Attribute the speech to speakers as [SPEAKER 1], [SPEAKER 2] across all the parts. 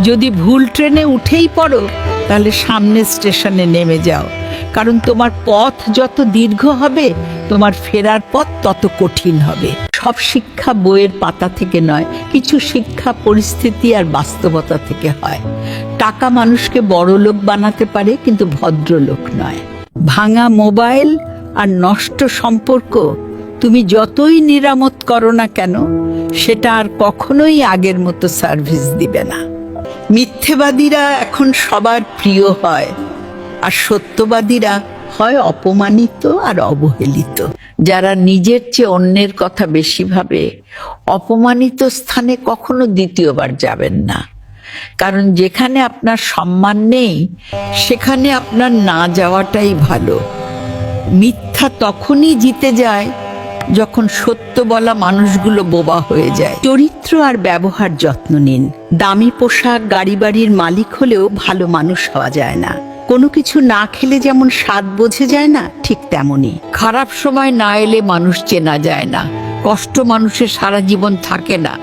[SPEAKER 1] যদি ভুল ট্রেনে উঠেই পড়ো তাহলে সামনের স্টেশনে নেমে যাও, কারণ তোমার পথ যত দীর্ঘ হবে তোমার ফেরার পথ তত কঠিন হবে। সব শিক্ষা বইয়ের পাতা থেকে নয়, কিছু শিক্ষা পরিস্থিতি আর বাস্তবতা থেকে হয়। টাকা মানুষকে বড় লোক বানাতে পারে, কিন্তু ভদ্রলোক নয়। ভাঙা মোবাইল আর নষ্ট সম্পর্ক তুমি যতই নিরামত করো না কেন, সেটা আর কখনোই আগের মতো সার্ভিস দিবে না। মিথ্যেবাদীরা এখন সবার প্রিয় হয়, আর সত্যবাদীরা হয় অপমানিত আর অবহেলিত। যারা নিজের চেয়ে অন্যের কথা বেশি ভাবে, অপমানিত স্থানে কখনো দ্বিতীয়বার যাবেন না, কারণ যেখানে আপনার সম্মান নেই সেখানে আপনার না যাওয়াটাই ভালো। মিথ্যা তখনই জিতে যায় যখন সত্য বলা মানুষগুলো বোবা হয়ে যায়। চরিত্র আর ব্যবহার যত্ন নিন। দামি পোশাক, গাড়ি বাড়ির মালিক হলেও ভালো মানুষ হওয়া যায় না। কোনো কিছু না খেলে যেমন স্বাদ বোঝা যায় না, ঠিক তেমনই খারাপ সময় না এলে মানুষ চেনা যায় না। কষ্ট মানুষের সারা জীবন থাকে না,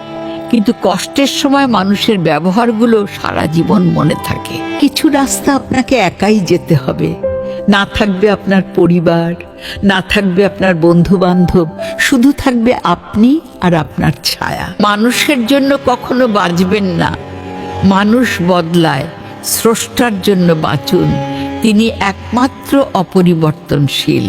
[SPEAKER 1] কিন্তু কষ্টের সময় মানুষের ব্যবহারগুলো সারা জীবন মনে থাকে। কিছু রাস্তা আপনাকে একাই যেতে হবে। না থাকবে আপনার পরিবার, না থাকবে আপনার বন্ধু বান্ধব, শুধু থাকবে আপনি আর আপনার ছায়া। মানুষের জন্য কখনো বাঁচবেন না, মানুষ বদলায়। স্রষ্টার জন্য বাঁচুন, তিনি একমাত্র অপরিবর্তনশীল।